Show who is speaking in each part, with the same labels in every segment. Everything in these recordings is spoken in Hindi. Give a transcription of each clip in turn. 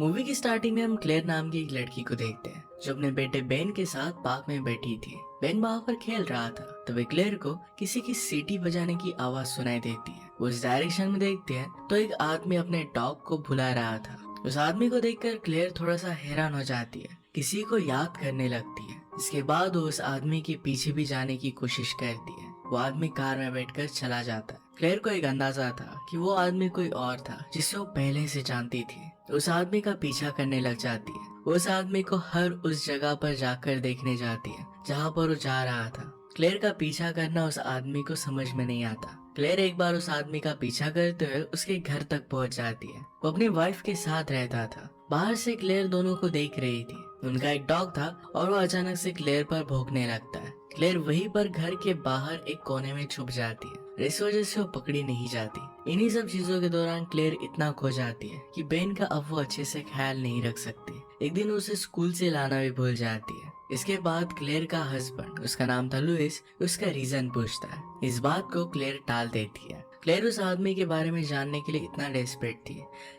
Speaker 1: मूवी की स्टार्टिंग में हम क्लेयर नाम की एक लड़की को देखते हैं जो अपने बेटे बेन के साथ पार्क में बैठी थी। बेन वहाँ पर खेल रहा था तभी क्लेयर को किसी की सीटी बजाने की आवाज सुनाई देती है। वो उस डायरेक्शन में देखते हैं तो एक आदमी अपने डॉग को बुला रहा था। उस आदमी को देखकर क्लेयर थोड़ा सा हैरान हो जाती है, किसी को याद करने लगती है। इसके बाद वो उस आदमी के पीछे भी जाने की कोशिश करती है। वो आदमी कार में बैठकर चला जाता है। क्लेयर को एक अंदाजा था कि वो आदमी कोई और था जिसे वो पहले से जानती थी। उस आदमी का पीछा करने लग जाती है। उस आदमी को हर उस जगह पर जाकर देखने जाती है जहाँ पर वो जा रहा था। क्लेयर का पीछा करना उस आदमी को समझ में नहीं आता। क्लेयर एक बार उस आदमी का पीछा करते हुए उसके घर तक पहुंच जाती है। वो अपनी वाइफ के साथ रहता था। बाहर से क्लेयर दोनों को देख रही थी। उनका एक डॉग था और वो अचानक से क्लेयर पर भौंकने लगता है। क्लेयर वहीं पर घर के बाहर एक कोने में छुप जाती है। इस वजह से वो पकड़ी नहीं जाती। इन्हीं सब चीजों के दौरान क्लेयर इतना खो जाती है कि बेन का अब वो अच्छे से ख्याल नहीं रख सकती। एक दिन उसे स्कूल से लाना भी भूल जाती है। इसके बाद क्लेयर का हस्बैंड, उसका नाम था लुइस, उसका रीजन पूछता है। इस बात को क्लेयर टाल देती है। क्लेयर उस आदमी के बारे में जानने के लिए इतना डेस्परेट थी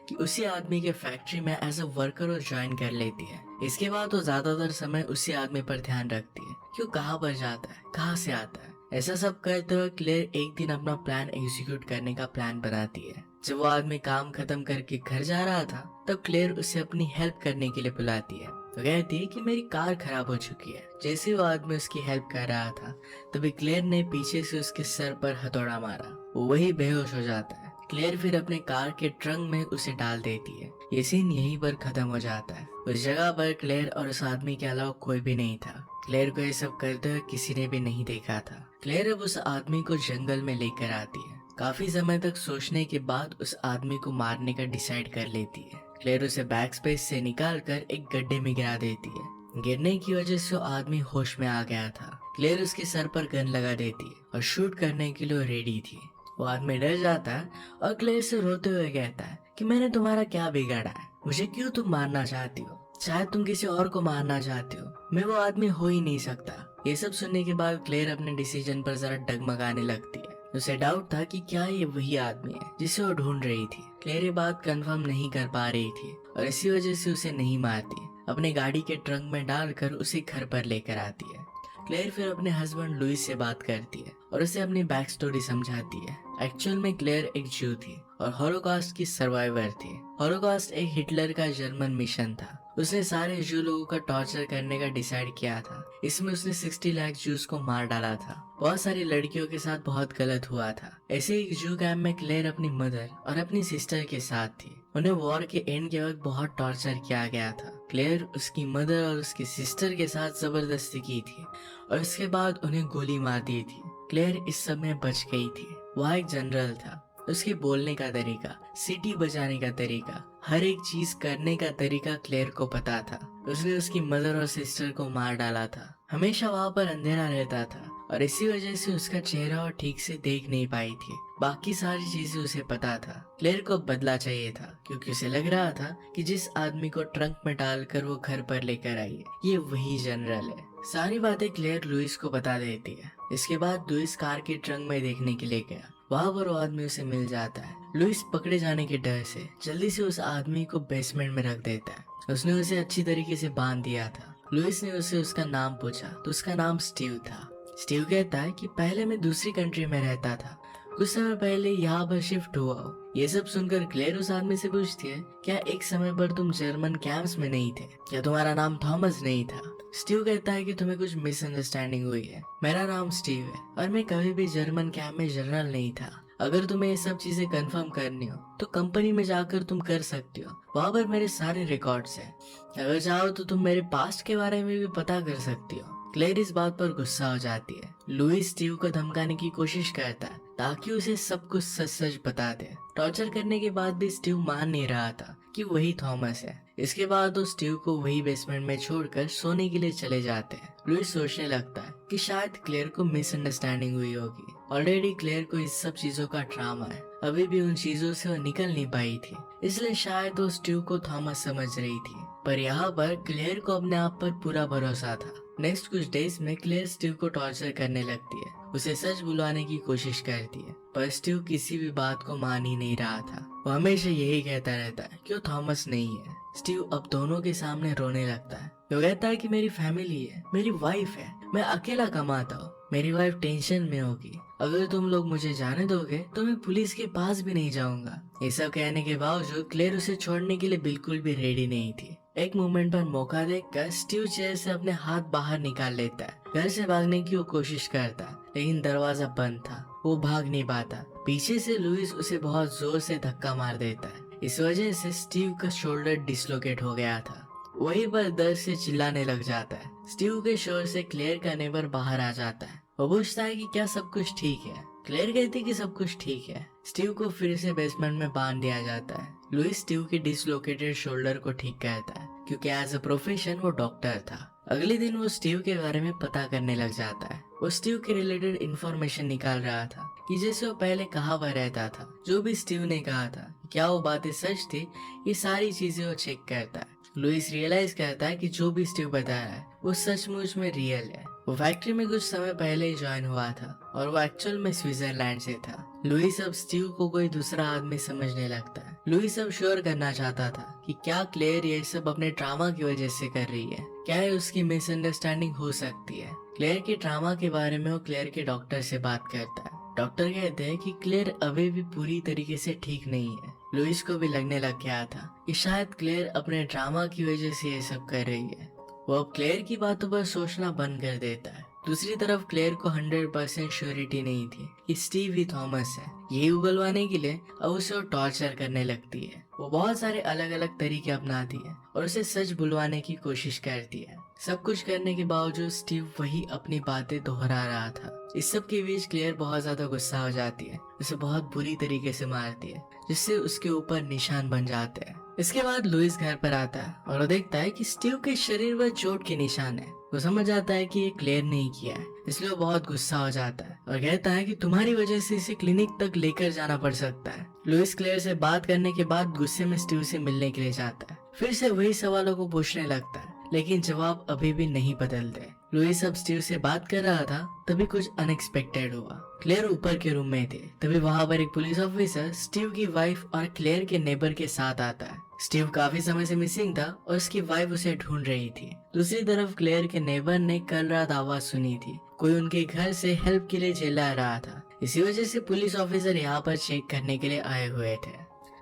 Speaker 1: कि उसी आदमी के फैक्ट्री में एज अ वर्कर वो ज्वाइन कर लेती है। इसके बाद वो ज्यादातर समय उसी आदमी पर ध्यान रखती है कि वो कहाँ पर जाता है, कहाँ से आता है। ऐसा सब करते हुए क्लेयर एक दिन अपना प्लान एग्जीक्यूट करने का प्लान बनाती है। जब वो आदमी काम खत्म करके घर जा रहा था तब क्लेयर उसे अपनी हेल्प करने के लिए बुलाती है। तो कहती है कि मेरी कार खराब हो चुकी है। जैसे वो आदमी उसकी हेल्प कर रहा था तभी क्लेयर ने पीछे से उसके सर पर हथौड़ा मारा। वो वही बेहोश हो जाता है। क्लेयर फिर अपने कार के ट्रंक में उसे डाल देती है। ये सीन यहीं पर खत्म हो जाता है। उस जगह पर क्लेयर और उस आदमी के अलावा कोई भी नहीं था। क्लेयर को ये सब करते हुए किसी ने भी नहीं देखा था। क्लेयर अब उस आदमी को जंगल में लेकर आती है। काफी समय तक सोचने के बाद उस आदमी को मारने का डिसाइड कर लेती है। क्लेयर उसे बैक स्पेस से निकालकर एक गड्ढे में गिरा देती है। गिरने की वजह से वो आदमी होश में आ गया था। क्लेयर उसके सर पर गन लगा देती है और शूट करने के लिए रेडी थी। वो आदमी डर जाता है और क्लेयर से रोते हुए कहता है कि मैंने तुम्हारा क्या बिगाड़ा है, मुझे क्यों तुम मारना चाहती हो, शायद तुम किसी और को मारना चाहती हो, मैं वो आदमी हो ही नहीं सकता। ये सब सुनने के बाद क्लेयर अपने डिसीजन पर जरा डगमगाने लगती है। उसे डाउट था कि क्या ये वही आदमी है जिसे वो ढूंढ रही थी। क्लेयर ये बात कंफर्म नहीं कर पा रही थी और इसी वजह से उसे नहीं मारती। अपने गाड़ी के ट्रंक में डालकर उसे घर पर लेकर आती है। क्लेयर फिर अपने हस्बैंड लुइस से बात करती है और उसे अपनी बैक स्टोरी समझाती है। एक्चुअल में क्लेयर एक जू थी और हॉलोकॉस्ट की सर्वाइवर थी। हॉलोकॉस्ट एक हिटलर का जर्मन मिशन था। उसने सारे जू लोगों का टॉर्चर करने का डिसाइड किया था। इसमें उसने 60 लाख जूस को मार डाला था। बहुत सारी लड़कियों के साथ बहुत गलत हुआ था। ऐसे एक जू कैंप में क्लेयर अपनी मदर और अपनी सिस्टर के साथ थी। उन्हें वॉर के एंड के वक्त बहुत टॉर्चर किया गया था। क्लेयर उसकी मदर और उसकी सिस्टर के साथ जबरदस्ती की थी और इसके बाद उन्हें गोली मार दी थी। क्लेयर इस सब में बच गई थी। वह एक जनरल था। उसके बोलने का तरीका, सीटी बजाने का तरीका, हर एक चीज करने का तरीका क्लेयर को पता था। उसने उसकी मदर और सिस्टर को मार डाला था। हमेशा वहाँ पर अंधेरा रहता था और इसी वजह से उसका चेहरा और ठीक से देख नहीं पाई थी। बाकी सारी चीजें उसे पता था। क्लेयर को बदला चाहिए था क्योंकि उसे लग रहा था कि जिस आदमी को ट्रंक में डालकर वो घर पर लेकर आई है ये वही जनरल है। सारी बातें क्लेयर लुइस को बता देती है। इसके बाद लुइस कार के ट्रंक में देखने के लिए गया। वहाँ पर वो आदमी उसे मिल जाता है। लुइस पकड़े जाने के डर से जल्दी से उस आदमी को बेसमेंट में रख देता है। उसने उसे अच्छी तरीके से बांध दिया था। लुइस ने उसे उसका नाम पूछा तो उसका नाम स्टीव था। स्टीव कहता है कि पहले मैं दूसरी कंट्री में रहता था, कुछ समय पहले यहाँ पर शिफ्ट हुआ हूँ। ये सब सुनकर क्लेयर उस आदमी से पूछती है, क्या एक समय पर तुम जर्मन कैंप्स में नहीं थे? क्या तुम्हारा नाम थॉमस नहीं था? स्टीव कहता है कि तुम्हें कुछ मिसअंडरस्टैंडिंग हुई है। मेरा नाम स्टीव है और मैं कभी भी जर्मन कैंप में जनरल नहीं था। अगर तुम्हें ये सब चीजें कंफर्म करनी हो तो कंपनी में जाकर तुम कर सकती हो। वहाँ पर मेरे सारे रिकॉर्ड्स हैं। अगर चाहो तो तुम मेरे पास्ट के बारे में भी पता कर सकती हो। क्लेयर इस बात पर गुस्सा हो जाती है। लुइस स्टीव को धमकाने की कोशिश करता है ताकि उसे सब कुछ सच सच बता दे। टॉर्चर करने के बाद भी स्टीव मान नहीं रहा था कि वही थॉमस है। इसके बाद वो स्टीव को वही बेसमेंट में छोड़कर सोने के लिए चले जाते हैं। लुइस सोचने लगता है कि शायद क्लेयर को मिसअंडरस्टैंडिंग हुई होगी। ऑलरेडी क्लेयर को इस सब चीजों का ट्रामा है। अभी भी उन चीजों से वो निकल नहीं पाई थी, इसलिए शायद वो स्टीव को थॉमस समझ रही थी। पर यहाँ पर क्लेयर को अपने आप पर पूरा भरोसा था। नेक्स्ट कुछ डेज में क्लेयर स्टीव को टॉर्चर करने लगती है। उसे सच बुलाने की कोशिश करती है पर स्टीव किसी भी बात को मान ही नहीं रहा था। वो हमेशा यही कहता रहता है कि वो थॉमस नहीं है। स्टीव अब दोनों के सामने रोने लगता है। वो कहता है कि मेरी फैमिली है, मेरी वाइफ है, मैं अकेला कमाता हूँ, मेरी वाइफ टेंशन में होगी, अगर तुम लोग मुझे जाने दोगे तो मैं पुलिस के पास भी नहीं जाऊंगा। ये सब कहने के बावजूद क्लेयर उसे छोड़ने के लिए बिल्कुल भी रेडी नहीं थी। एक मोमेंट पर मौका देखकर स्टीव चेयर से अपने हाथ बाहर निकाल लेता है। घर से भागने की वो कोशिश करता है, लेकिन दरवाजा बंद था, वो भाग नहीं पाता। पीछे से लुइस उसे बहुत जोर से धक्का मार देता है। इस वजह से स्टीव का शोल्डर डिसलोकेट हो गया था। वहीं पर दर्द से चिल्लाने लग जाता है। स्टीव के शोर से क्लेयर का नेबर बाहर आ जाता है। वो पूछता है कि क्या सब कुछ ठीक है। क्लेयर कहती है कि सब कुछ ठीक है। स्टीव को फिर से बेसमेंट में बांध दिया जाता है। लुइस स्टीव के डिसलोकेटेड शोल्डर को ठीक करता है, क्योंकि एज अ प्रोफेशन वो डॉक्टर था। अगले दिन वो स्टीव के बारे में पता करने लग जाता है। वो स्टीव के रिलेटेड इंफॉर्मेशन निकाल रहा था कि जैसे वो पहले कहाँ पर रहता था, जो भी स्टीव ने कहा था, क्या वो बातें सच थी, ये सारी चीजें वो चेक करता है। लुइस रियलाइज करता है कि जो भी स्टीव बता रहा है वो सचमुच में रियल है। वो फैक्ट्री में कुछ समय पहले ही ज्वाइन हुआ था और वो एक्चुअल में स्विट्जरलैंड से था। लुइस अब स्टीव को कोई दूसरा आदमी समझने लगता है। लुइस अब श्योर करना चाहता था कि क्या क्लेयर ये सब अपने ड्रामा की वजह से कर रही है, क्या ये उसकी मिसअंडरस्टैंडिंग हो सकती है। क्लेयर के ड्रामा के बारे में वो क्लेयर के डॉक्टर से बात करता है। डॉक्टर कहते हैं कि क्लेयर अभी भी पूरी तरीके से ठीक नहीं है। लुइस को भी लगने लग गया था कि शायद क्लेयर अपने ड्रामा की वजह से ये सब कर रही है। वो अब क्लेयर की बातों पर सोचना बंद कर देता है। दूसरी तरफ क्लेयर को 100% श्योरिटी नहीं थी कि स्टीव ही थॉमस है। यही उगलवाने के लिए अब उसे वो टॉर्चर करने लगती है। वो बहुत सारे अलग अलग तरीके अपनाती है और उसे सच बुलवाने की कोशिश करती है। सब कुछ करने के बावजूद स्टीव वही अपनी बातें दोहरा रहा था। इस सब के बीच क्लेयर बहुत ज्यादा गुस्सा हो जाती है, उसे बहुत बुरी तरीके से मारती है, जिससे उसके ऊपर निशान बन जाते हैं। इसके बाद लुइस घर पर आता है और वो देखता है कि स्टीव के शरीर पर चोट के निशान है। वो समझ आता है कि ये क्लेयर नहीं किया है, इसलिए वो बहुत गुस्सा हो जाता है और कहता है कि तुम्हारी वजह से इसे क्लिनिक तक लेकर जाना पड़ सकता है। लुइस क्लेयर से बात करने के बाद गुस्से में स्टीव से मिलने के लिए जाता है। फिर से वही सवालों को पूछने लगता है, लेकिन जवाब अभी भी नहीं बदलते। लुइस अब स्टीव से बात कर रहा था, तभी कुछ अनएक्सपेक्टेड हुआ। क्लेयर ऊपर के रूम में थे, तभी वहाँ पर एक पुलिस ऑफिसर स्टीव की वाइफ और क्लेयर के नेबर के साथ आता है। स्टीव काफी समय से मिसिंग था और उसकी वाइफ उसे ढूंढ रही थी। दूसरी तरफ क्लेयर के नेबर ने कल रात आवाज सुनी थी, कोई उनके घर से हेल्प के लिए चिल्ला रहा था। इसी वजह से पुलिस ऑफिसर यहाँ पर चेक करने के लिए आए हुए थे।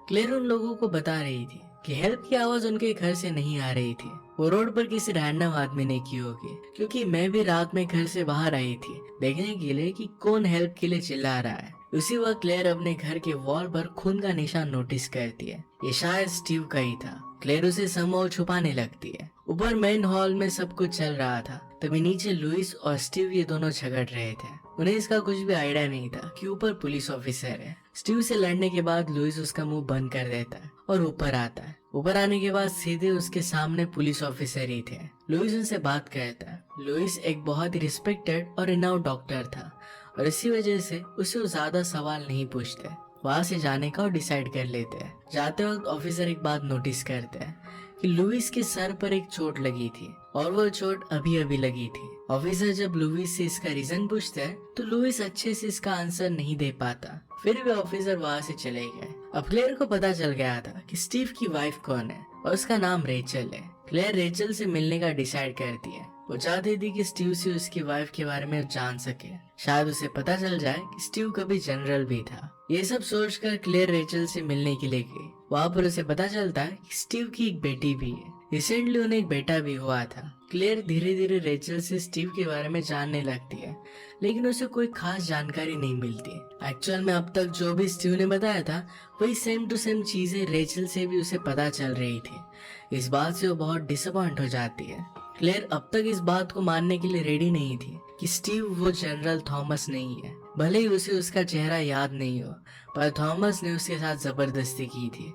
Speaker 1: क्लेयर उन लोगों को बता रही थी कि हेल्प की आवाज उनके घर से नहीं आ रही थी, वो रोड पर किसी रैंडम आदमी ने की होगी, क्योंकि मैं भी रात में घर से बाहर आई थी देखने के लिए कि कौन हेल्प के लिए चिल्ला रहा है। उसी वक्त क्लेयर अपने घर के वॉल पर खून का निशान नोटिस करती है। ये शायद स्टीव का ही था। क्लेयर उसे समहाउ छुपाने लगती है। ऊपर मेन हॉल में सब कुछ चल रहा था, तभी नीचे लुइस और स्टीव ये दोनों झगड़ रहे थे। उन्हें इसका कुछ भी आइडिया नहीं था कि ऊपर पुलिस ऑफिसर है। स्टीव से लड़ने के बाद लुइस उसका मुंह बंद कर देता है और ऊपर आता है। ऊपर आने के बाद सीधे उसके सामने पुलिस ऑफिसर ही थे। लुइस उनसे बात करता है। लुइस एक बहुत ही रिस्पेक्टेड और रिनाउंड डॉक्टर था और इसी वजह से उसे वो ज्यादा सवाल नहीं पूछते, वहाँ से जाने का डिसाइड कर लेते हैं। जाते वक्त ऑफिसर एक बात नोटिस करते हैं कि लुइस के सर पर एक चोट लगी थी और वो चोट अभी अभी लगी थी। ऑफिसर जब लुइस से इसका रीजन पूछते हैं तो लुइस अच्छे से इसका आंसर नहीं दे पाता। फिर भी ऑफिसर वहाँ से चले गए। अब क्लेयर को पता चल गया था कि स्टीव की वाइफ कौन है और उसका नाम रेचल है। क्लेयर रेचल से मिलने का डिसाइड करती है। वो चाहती थी कि स्टीव से उसकी वाइफ के बारे में जान सके, शायद उसे पता चल जाए कि स्टीव कभी जनरल भी था। ये सब सोचकर क्लेयर रेचल से मिलने के लिए गई। वहाँ पर उसे पता चलता है कि स्टीव की एक बेटी भी है, रिसेंटली उन्हें एक बेटा भी हुआ था। क्लेयर धीरे धीरे रेचल से स्टीव के बारे में जानने लगती है, लेकिन उसे कोई खास जानकारी नहीं मिलती। एक्चुअल में अब तक जो भी स्टीव ने बताया था वही सेम टू सेम चीजें रेचल से भी उसे पता चल रही थी। इस बात से वो बहुत डिसअपॉइंट हो जाती है। क्लेयर अब तक इस बात को मानने के लिए रेडी नहीं थी कि स्टीव वो जनरल थॉमस नहीं है। भले ही उसे उसका चेहरा याद नहीं हो, पर थॉमस ने उसके साथ जबरदस्ती की थी।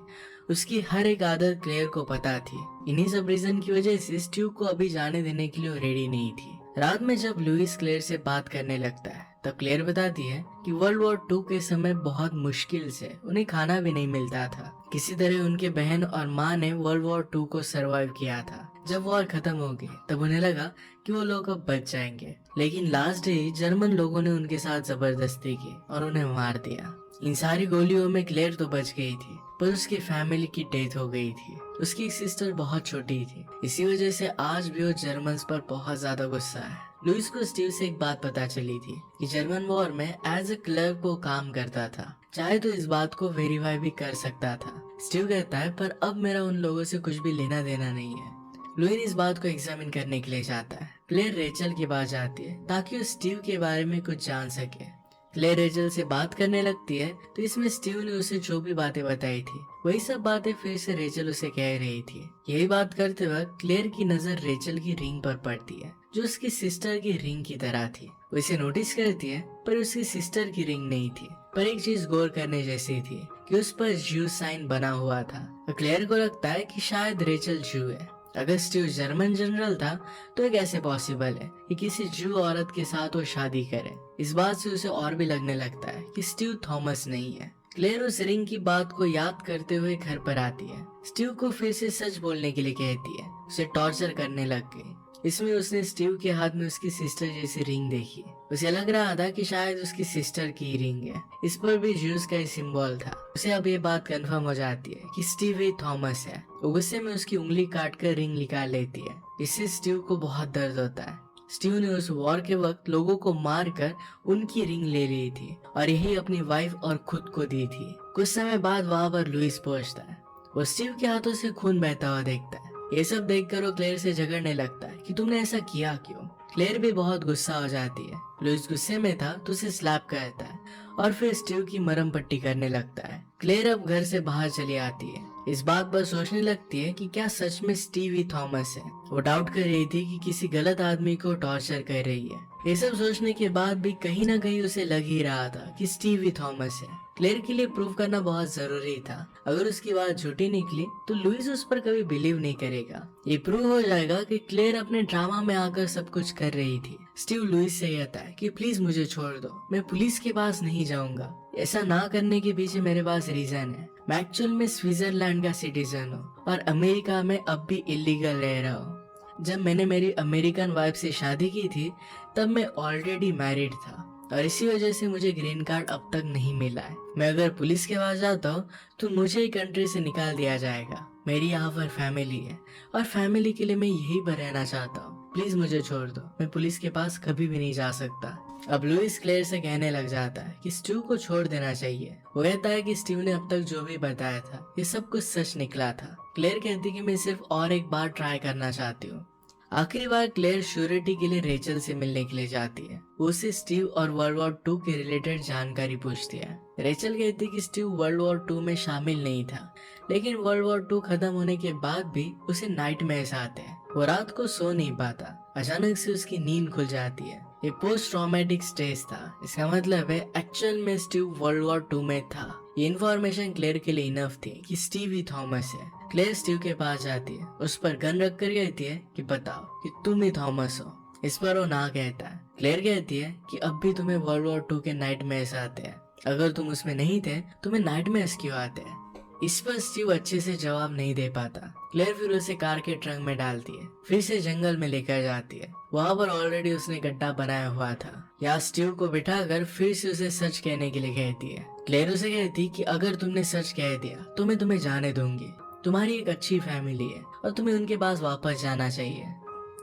Speaker 1: उसकी हर एक आदत क्लेयर को पता थी। इन्हीं सब रीजन की वजह से स्टीव को अभी जाने देने के लिए रेडी नहीं थी। रात में जब लुइस क्लेयर से बात करने लगता है तब क्लेयर बताती है कि वर्ल्ड वॉर 2 के समय बहुत मुश्किल से उन्हें खाना भी नहीं मिलता था। किसी तरह उनके बहन और माँ ने वर्ल्ड वॉर 2 को सरवाइव किया था। जब वॉर खत्म हो गई तब उन्हें लगा कि वो लोग अब बच जाएंगे, लेकिन लास्ट डे जर्मन लोगों ने उनके साथ जबरदस्ती की और उन्हें मार दिया। इन सारी गोलियों में क्लेयर तो बच गई थी, पर उसकी फैमिली की डेथ हो गई थी। उसकी सिस्टर बहुत छोटी थी, इसी वजह से आज भी वो जर्मन्स पर बहुत ज्यादा गुस्सा है। लुइस को स्टीव से एक बात पता चली थी कि जर्मन वॉर में एज ए क्लर्क वो काम करता था, चाहे तो इस बात को वेरीफाई भी कर सकता था। स्टीव कहता है पर अब मेरा उन लोगों से कुछ भी लेना देना नहीं है। लुइन इस बात को एग्जामिन करने के लिए जाता है। क्लेयर रेचल के पास जाती है ताकि वो स्टीव के बारे में कुछ जान सके। क्लेयर रेचल से बात करने लगती है तो इसमें स्टीव ने उसे जो भी बातें बताई थी वही सब बातें फिर से रेचल उसे कह रही थी। यही बात करते वक्त क्लेयर की नजर रेचल की रिंग पर पड़ती है जो उसकी सिस्टर की रिंग की तरह थी। वो इसे नोटिस करती है पर उसकी सिस्टर की रिंग नहीं थी, पर एक चीज गौर करने जैसी थी कि उस पर जू साइन बना हुआ था। क्लेयर को लगता है कि शायद रेचल जू है। अगर स्टीव जर्मन जनरल था तो ये कैसे पॉसिबल है कि किसी जू औरत के साथ वो शादी करे। इस बात से उसे और भी लगने लगता है कि स्टीव थॉमस नहीं है। क्लेयर उस रिंग की बात को याद करते हुए घर पर आती है। स्टीव को फिर से सच बोलने के लिए कहती है, उसे टॉर्चर करने लग गई। इसमें उसने स्टीव के हाथ में उसकी सिस्टर जैसी रिंग देखी। उसे लग रहा था कि शायद उसकी सिस्टर की रिंग है, इस पर भी ज्यूस का सिंबल था। उसे अब ये बात कंफर्म हो जाती है कि स्टीव ही थॉमस है। वो गुस्से में उसकी उंगली काटकर रिंग निकाल लेती है। इससे स्टीव को बहुत दर्द होता है। स्टीव ने उस वॉर के वक्त लोगों को मारकर उनकी रिंग ले ली थी और यही अपनी वाइफ और खुद को दी थी। कुछ समय बाद वहाँ पर लुइस पहुंचता है। वो स्टीव के हाथों से खून बहता हुआ देखता है। ये सब देखकर वो क्लेयर से झगड़ने लगता है कि तुमने ऐसा किया क्यों। क्लेयर भी बहुत गुस्सा हो जाती है। लुइस गुस्से में था तो उसे स्लैप करता है और फिर स्टीव की मरहम पट्टी करने लगता है। क्लेयर अब घर से बाहर चली आती है। इस बात पर सोचने लगती है कि क्या सच में स्टीव ही थॉमस है। वो डाउट कर रही थी कि किसी गलत आदमी को टॉर्चर कर रही है। ये सब सोचने के बाद भी कहीं ना कहीं उसे लग ही रहा था कि स्टीव ही थॉमस है। क्लेयर के लिए प्रूव करना बहुत जरूरी था। अगर उसकी बात झूठी निकली तो लुइस उस पर कभी बिलीव नहीं करेगा। ये प्रूव हो जाएगा कि क्लेयर अपने ड्रामा में आकर सब कुछ कर रही थी। स्टीव लुइस से कहता है कि प्लीज मुझे छोड़ दो, मैं पुलिस के पास नहीं जाऊंगा। ऐसा ना करने के पीछे मेरे पास रीजन है। मैं एक्चुअल में स्विट्जरलैंड का सिटीजन हूँ और अमेरिका में अब भी इलीगल रह रहा हूँ। जब मैंने मेरी अमेरिकन वाइफ से शादी की थी तब मैं ऑलरेडी मैरिड था और इसी वजह से मुझे ग्रीन कार्ड अब तक नहीं मिला है। मैं अगर पुलिस के पास जाता हूँ तो मुझे कंट्री से निकाल दिया जाएगा। मेरी यहाँ पर फैमिली है और फैमिली के लिए मैं यहीं पर रहना चाहता हूँ। प्लीज मुझे छोड़ दो, मैं पुलिस के पास कभी भी नहीं जा सकता। अब लुइस क्लेयर से कहने लग जाता है कि स्टीव को छोड़ देना चाहिए। वो कहता है कि स्टीव ने अब तक जो भी बताया था ये सब कुछ सच निकला था। क्लेयर कहती कि मैं सिर्फ और एक बार ट्राई करना चाहती हूँ। आखिरी बार क्लेयर श्योरिटी के लिए रेचल से मिलने के लिए जाती है। वो उसे स्टीव और वर्ल्ड वॉर 2 के रिलेटेड जानकारी पूछती है। रेचल कहती है कि स्टीव वर्ल्ड वॉर 2 में शामिल नहीं था, लेकिन वर्ल्ड वॉर 2 खत्म होने के बाद भी उसे नाइटमेयर्स आते हैं। वो रात को सो नहीं पाता। अचानक से उसकी नींद खुल जाती है। ये पोस्ट ट्रॉमेटिक स्ट्रेस था। इसका मतलब है एक्चुअल में स्टीव वर्ल्ड वॉर 2 में था। ये इन्फॉर्मेशन क्लेयर के लिए इनफ थी कि स्टीव ही थॉमस है। क्लेयर स्टीव के पास जाती है, उस पर गन रख कर कहती है कि बताओ कि तुम ही थॉमस हो। इस पर वो ना कहता है। क्लेयर कहती है कि अब भी तुम्हें वर्ल्ड वॉर 2 के नाइटमेयर्स आते हैं। अगर तुम उसमें नहीं थे तुम्हें नाइटमेयर्स क्यों आते हैं। इस पर स्टीव अच्छे से जवाब नहीं दे पाता। क्लेयर फिर उसे कार के ट्रंक में डालती है, फिर से जंगल में लेकर जाती है। वहाँ पर ऑलरेडी उसने गड्ढा बनाया हुआ था। यहाँ स्टीव को बिठाकर फिर से उसे सच कहने के लिए कहती है। क्लेयर उसे कहती कि अगर तुमने सच कह दिया तो मैं तुम्हें जाने दूंगी। तुम्हारी एक अच्छी फैमिली है और तुम्हें उनके पास वापस जाना चाहिए।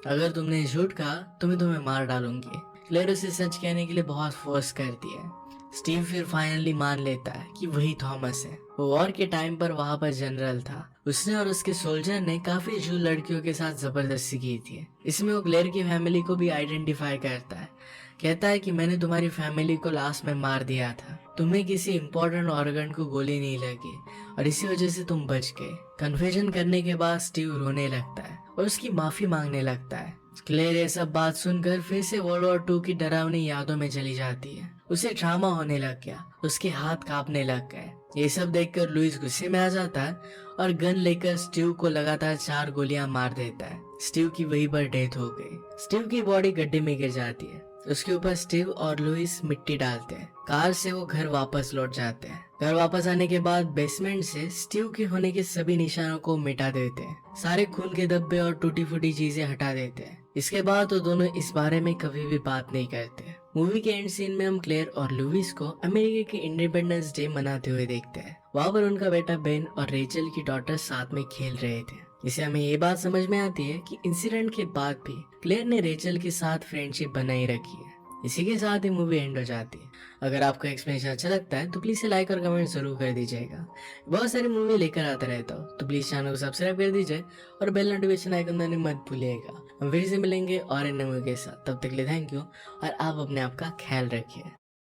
Speaker 1: अगर तुमने झूठ कहा तो मैं तुम्हें मार डालूंगी। क्लेयर उसे सच कहने के लिए बहुत फोर्स करती है। स्टीव फिर फाइनली मान लेता है कि वही थॉमस है। वो वॉर के टाइम पर वहाँ पर जनरल था। उसने और उसके सोल्जर ने काफी जू लड़कियों के साथ जबरदस्ती की थी। इसमें वो क्लेयर की फैमिली को भी आइडेंटिफाई करता है। कहता है कि मैंने तुम्हारी फैमिली को लास्ट में मार दिया था। तुम्हें किसी इम्पोर्टेंट ऑर्गन को गोली नहीं लगी और इसी वजह से तुम बच गए। कन्फेशन करने के बाद स्टीव रोने लगता है और उसकी माफी मांगने लगता है। क्लेयर ये सब बात सुनकर फिर से वर्ल्ड वॉर 2 की डरावनी यादों में चली जाती है। उसे ट्रामा होने लग गया, उसके हाथ कांपने लग गए। ये सब देखकर लुइस गुस्से में आ जाता है और गन लेकर स्टीव को लगातार 4 गोलियां मार देता है। स्टीव की वहीं पर डेथ हो गई। स्टीव की बॉडी गड्ढे में गिर जाती है। उसके ऊपर स्टीव और लुइस मिट्टी डालते हैं। कार से वो घर वापस लौट जाते हैं। घर वापस आने के बाद बेसमेंट से स्टीव के होने के सभी निशानों को मिटा देते हैं। सारे खून के धब्बे और टूटी फूटी चीजें हटा देते हैं। इसके बाद वो दोनों इस बारे में कभी भी बात नहीं करते। मूवी के एंड सीन में हम क्लेयर और लुइस को अमेरिका के इंडिपेंडेंस डे मनाते हुए देखते हैं। वहाँ पर उनका बेटा बेन और रेचल की डॉटर साथ में खेल रहे थे। इसे हमें ये बात समझ में आती है कि इंसिडेंट के बाद भी क्लेयर ने रेचल के साथ फ्रेंडशिप बनाई रखी है। इसी के साथ ही मूवी एंड हो जाती है। अगर आपको एक्सप्लेनेशन अच्छा लगता है तो प्लीज लाइक और कमेंट जरूर कर दीजिएगा। बहुत सारी मूवी लेकर आता रहता हूँ, तो प्लीज चैनल को सब्सक्राइब कर दीजिए और बेल नोटिफिकेशन आइकन दबाना मत भूलिएगा। हम फिर से मिलेंगे और इन मूवी के साथ, तब तक के लिए थैंक यू और आप अपने आप का ख्याल रखिए।